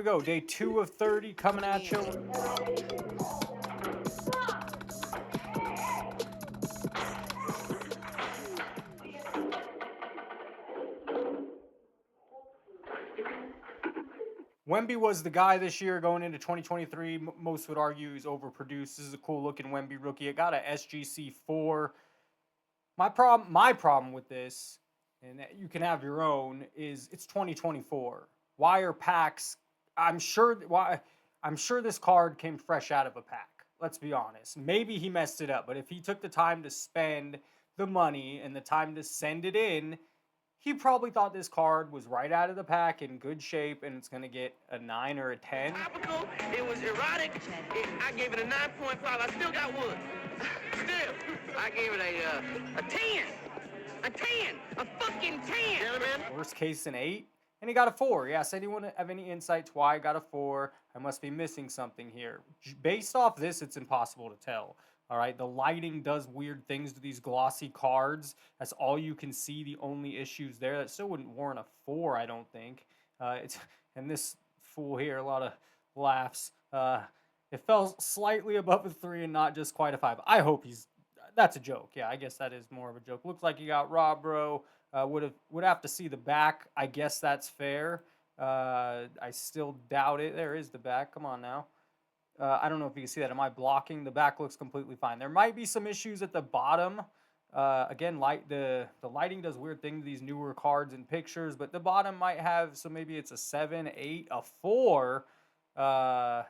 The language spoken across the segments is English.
we go. Day 2 of 30 coming at you. Wemby was the guy this year going into 2023. Most would argue he's overproduced. This is a cool looking Wemby rookie. It got a SGC 4. My problem with this, and you can have your own, is it's 2024. Why are packs? I'm sure this card came fresh out of a pack. Let's be honest. Maybe he messed it up, but if he took the time to spend the money and the time to send it in, he probably thought this card was right out of the pack in good shape and it's going to get a 9 or a 10. Topical, it was erotic. I gave it a 9.5. I still got one. Still, I gave it a 10. A 10. A fucking 10. Gentlemen. Worst case, an 8. And he got a 4. Yes, anyone have any insights why I got a 4? I must be missing something here. Based off this, it's impossible to tell. All right, the lighting does weird things to these glossy cards. That's all you can see. The only issues there. That still wouldn't warrant a 4, I don't think. And this fool here, a lot of laughs. It fell slightly above a 3 and not just quite a 5. I hope that's a joke. Yeah, I guess that is more of a joke. Looks like you got robbed, bro. Would have to see the back. I guess that's fair. I still doubt it. There is the back. Come on now. I don't know if you can see that. Am I blocking? The back looks completely fine. There might be some issues at the bottom. Again, the lighting does weird things to these newer cards and pictures, but the bottom might have, so maybe it's a 7, 8, a 4. Jeez.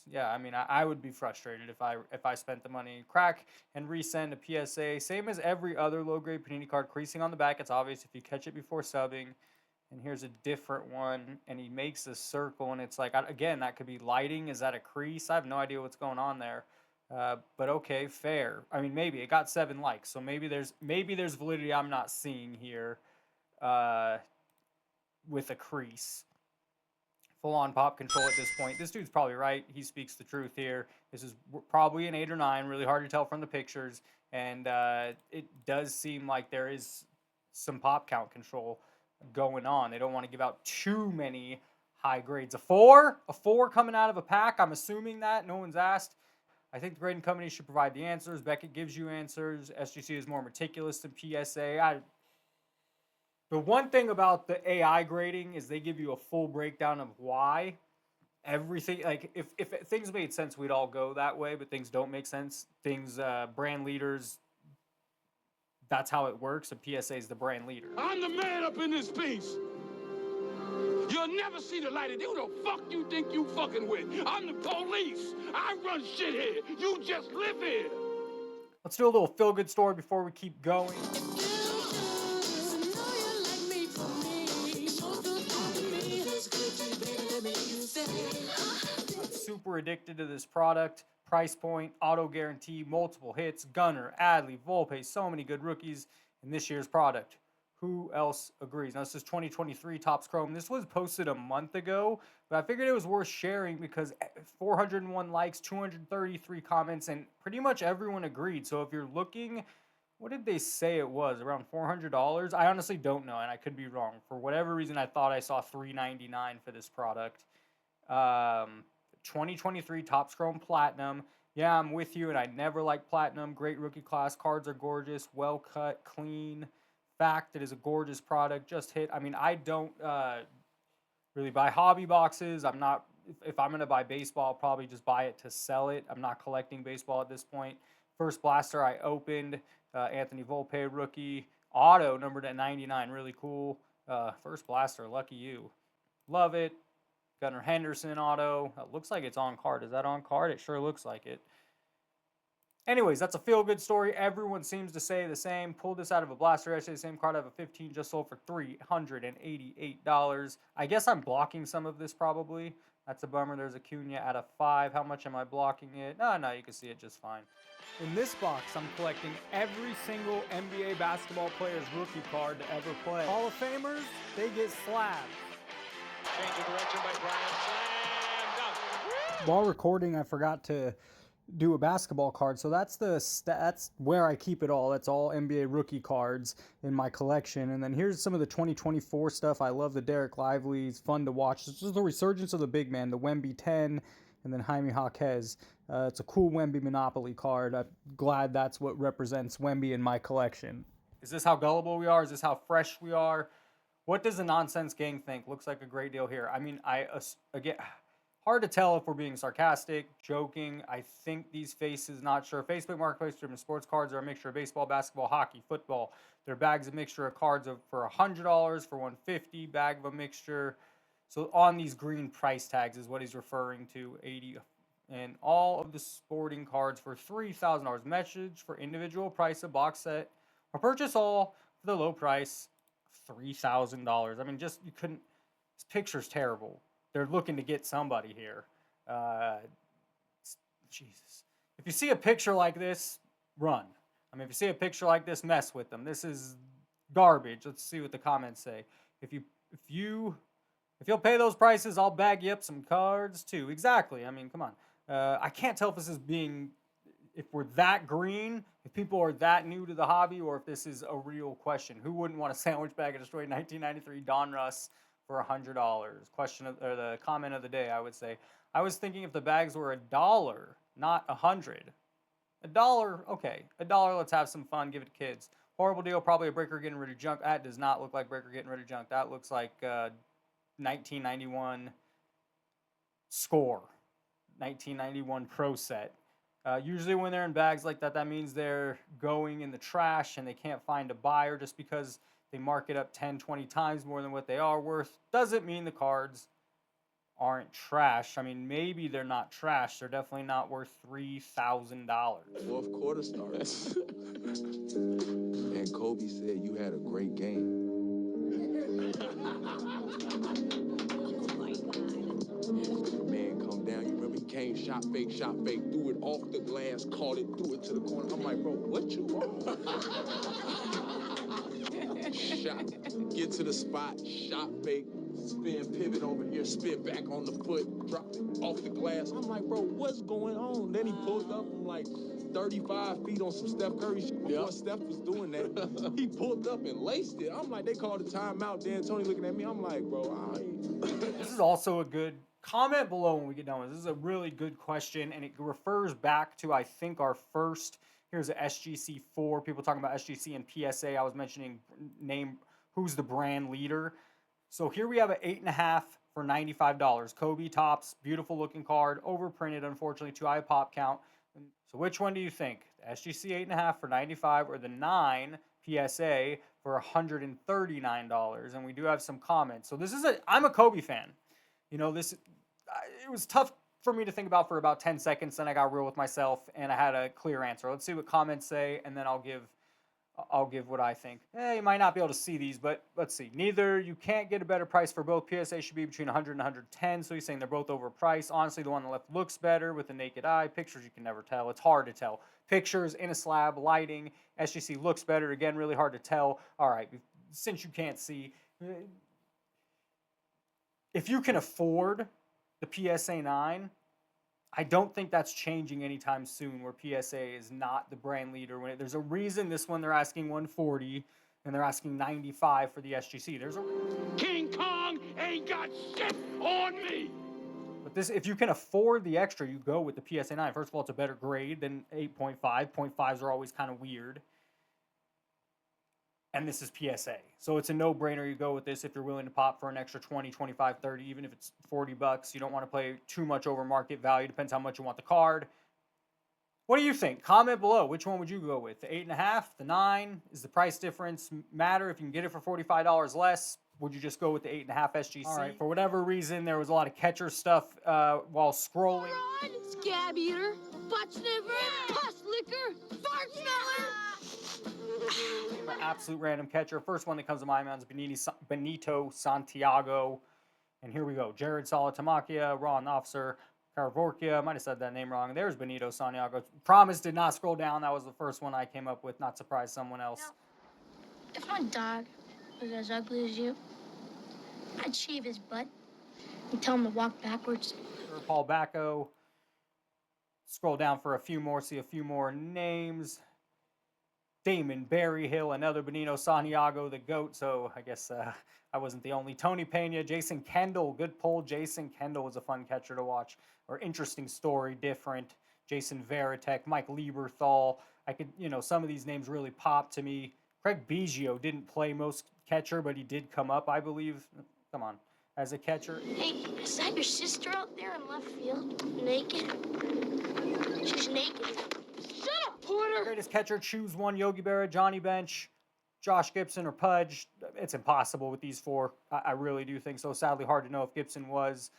Yeah, I mean, I would be frustrated if I spent the money. Crack and resend a PSA. Same as every other low-grade Panini card. Creasing on the back, it's obvious if you catch it before subbing. And here's a different one, and he makes a circle, and it's like, again, that could be lighting. Is that a crease? I have no idea what's going on there. But okay, fair. I mean, maybe. It got 7 likes, so maybe there's validity I'm not seeing here with a crease. Full-on pop control at this point. This dude's probably right. He speaks the truth here. This is probably an 8 or 9. Really hard to tell from the pictures. And it does seem like there is some pop count control going on. They don't want to give out too many high grades. A 4 coming out of a pack. I'm assuming that. No one's asked. I think the grading company should provide the answers. Beckett gives you answers. SGC is more meticulous than PSA. The one thing about the AI grading is they give you a full breakdown of why everything, like if things made sense, we'd all go that way, but things don't make sense. Brand leaders, that's how it works. A PSA is the brand leader. I'm the man up in this piece. You'll never see the light of who the fuck you think you fucking with. I'm the police. I run shit here. You just live here. Let's do a little feel-good story before we keep going. I'm super addicted to this product. Price point, auto guarantee, multiple hits, Gunner, Adley, Volpe, so many good rookies in this year's product. Who else agrees? Now, this is 2023 Topps Chrome. This was posted a month ago, but I figured it was worth sharing because 401 likes, 233 comments, and pretty much everyone agreed. So if you're looking, what did they say it was? Around $400? I honestly don't know, and I could be wrong. For whatever reason, I thought I saw $399 for this product. 2023 Topps Chrome Platinum. Yeah, I'm with you, and I never liked Platinum. Great rookie class. Cards are gorgeous, well cut, clean. Fact, it is a gorgeous product. Just hit. I mean, I don't really buy hobby boxes. I'm not. If I'm gonna buy baseball, I'll probably just buy it to sell it. I'm not collecting baseball at this point. First blaster I opened, Anthony Volpe rookie auto numbered at 99. Really cool. First blaster, lucky you. Love it. Gunnar Henderson auto. Looks like it's on card. Is that on card? It sure looks like it. Anyways, that's a feel-good story. Everyone seems to say the same. Pulled this out of a blaster. Actually, the same card. I have a 15 just sold for $388. I guess I'm blocking some of this probably. That's a bummer. There's a Cunha out of 5. How much am I blocking it? No, you can see it just fine. In this box, I'm collecting every single NBA basketball player's rookie card to ever play. Hall of Famers, they get slabbed. Change of direction by Bryant. Slam dunk. While recording, I forgot to do a basketball card. So that's where I keep it all. That's all NBA rookie cards in my collection. And then here's some of the 2024 stuff. I love the Derek Lively. It's fun to watch. This is the resurgence of the big man, the Wemby 10, and then Jaime Jaquez. It's a cool Wemby Monopoly card. I'm glad that's what represents Wemby in my collection. Is this how gullible we are? Is this how fresh we are? What does the nonsense gang think? Looks like a great deal here. I mean, again, hard to tell if we're being sarcastic, joking. I think these faces, not sure. Facebook Marketplace, different sports cards are a mixture of baseball, basketball, hockey, football. Their bag's a mixture of cards for $100, for $150, bag of a mixture. So on these green price tags is what he's referring to, 80 and all of the sporting cards for $3,000. Message for individual price of box set or purchase all for the low price, $3,000. I mean, just you couldn't. This picture's terrible. They're looking to get somebody here. Jesus. If you see a picture like this, run. I mean, if you see a picture like this, mess with them. This is garbage. Let's see what the comments say. If you'll pay those prices, I'll bag you up some cards too. Exactly. I mean, come on. I can't tell if this is if we're that green, if people are that new to the hobby, or if this is a real question. Who wouldn't want a sandwich bag of destroyed 1993 Don Russ for $100? Or the comment of the day, I would say. I was thinking if the bags were $1, not $100. $1, okay. $1, let's have some fun, give it to kids. Horrible deal, probably a breaker getting rid of junk. That does not look like breaker getting rid of junk. That looks like 1991 score. 1991 Pro set. Usually when they're in bags like that, that means they're going in the trash and they can't find a buyer just because they mark it up 10, 20 times more than what they are worth. Doesn't mean the cards aren't trash. I mean, maybe they're not trash. They're definitely not worth $3,000. Fourth quarter started. And Kobe said you had a great game. Man, come down. You remember he came, shot fake, threw it off the glass, caught it, threw it to the corner. I'm like, bro, what you want? Shot, get to the spot, shot fake, spin, pivot over here, spin back on the foot, drop it off the glass. I'm like, bro, what's going on? Then he pulled up from like 35 feet on some Steph Curry shit. Before Steph was doing that, he pulled up and laced it. I'm like, they called a timeout. Dan Tony looking at me. I'm like, bro, This is also a good comment below when we get done with this. This is a really good question, and it refers back to, I think, our first. Here's a SGC4. People talking about SGC and PSA. I was mentioning who's the brand leader. So here we have an 8.5 for $95. Kobe Topps, beautiful looking card, overprinted, unfortunately, too high pop count. So which one do you think? The SGC 8.5 for $95 or the 9 PSA for $139? And we do have some comments. So I'm a Kobe fan. You know, it was tough for me to think about for about 10 seconds. Then I got real with myself and I had a clear answer. Let's see what comments say, and then I'll give what I think. You might not be able to see these, but let's see. Neither, you can't get a better price for both. PSA should be between 100 and 110, so he's saying they're both overpriced. Honestly, the one on the left looks better with the naked eye. Pictures, you can never tell. It's hard to tell. Pictures in a slab, lighting, SGC looks better. Again, really hard to tell. All right, since you can't see, if you can afford the PSA 9, I don't think that's changing anytime soon, where PSA is not the brand leader. There's a reason this one they're asking 140 and they're asking 95 for the SGC. King Kong ain't got shit on me. But if you can afford the extra, you go with the PSA 9. First of all, it's a better grade than 8.5. 0.5s are always kind of weird. And this is PSA. So it's a no-brainer. You go with this if you're willing to pop for an extra 20, 25, 30, even if it's $40. You don't want to play too much over market value. Depends how much you want the card. What do you think? Comment below. Which one would you go with? The 8.5, the 9? Is the price difference matter? If you can get it for $45 less, would you just go with the 8.5 SGC? All right. For whatever reason, there was a lot of catcher stuff while scrolling. Scab eater, butt sniffer, pus licker, fart smeller. Absolute random catcher. First one that comes to my mind is Benito Santiago. And here we go. Jared Salatamacchia, Ron Officer, Carvorkia. I might have said that name wrong. There's Benito Santiago. Promise did not scroll down. That was the first one I came up with. Not surprised someone else. Now, if my dog was as ugly as you, I'd shave his butt and tell him to walk backwards. Paul Bacco. Scroll down for a few more, see a few more names. Damon Berryhill, another Benito Santiago, the GOAT. So I guess I wasn't the only. Tony Pena, Jason Kendall, good pull. Jason Kendall was a fun catcher to watch, or interesting story, different. Jason Varitek, Mike Lieberthal. I could, some of these names really popped to me. Craig Biggio didn't play most catcher, but he did come up, I believe. Come on, as a catcher. Hey, is that your sister out there in left field? Naked? She's naked. Shut up, Porter! Greatest catcher, choose one. Yogi Berra, Johnny Bench, Josh Gibson, or Pudge. It's impossible with these four. I really do think so. Sadly, hard to know if Gibson was.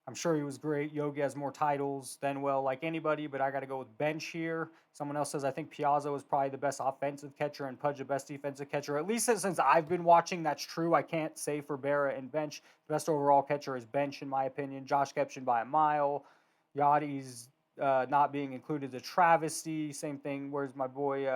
I'm sure he was great. Yogi has more titles than, well, like anybody, but I got to go with Bench here. Someone else says I think Piazza was probably the best offensive catcher and Pudge the best defensive catcher. At least since I've been watching, that's true. I can't say for Berra and Bench. The best overall catcher is Bench, in my opinion. Josh Gibson by a mile. Yachty's not being included, a travesty. Same thing. Where's my boy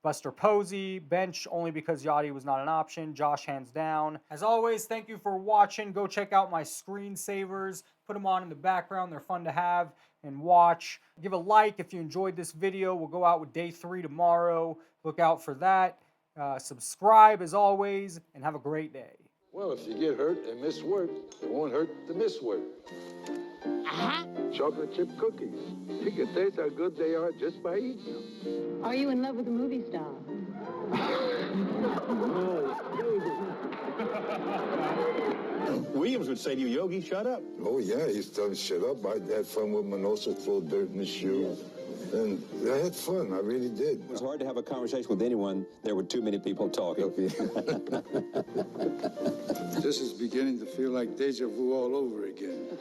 Buster Posey? Bench only because Yachty was not an option. Josh hands down. As always, thank you for watching. Go check out my screensavers. Put them on in the background. They're fun to have and watch. Give a like if you enjoyed this video. We'll go out with day 3 tomorrow. Look out for that. Subscribe as always, and have a great day. Well, if you get hurt and miss work, it won't hurt to miss work. Chocolate chip cookies. You can taste how good they are just by eating them. Are you in love with a movie star? Williams would say to you, Yogi, shut up. Oh, yeah, he's telling shut up. I had fun with Manosa, throw dirt in his shoe. And I had fun. I really did. It was hard to have a conversation with anyone. There were too many people talking. This is beginning to feel like deja vu all over again.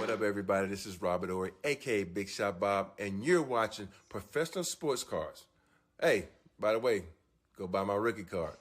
What up, everybody? This is Robert Ory, a.k.a. Big Shot Bob, and you're watching Professional Sports Cards. Hey, by the way, go buy my rookie card.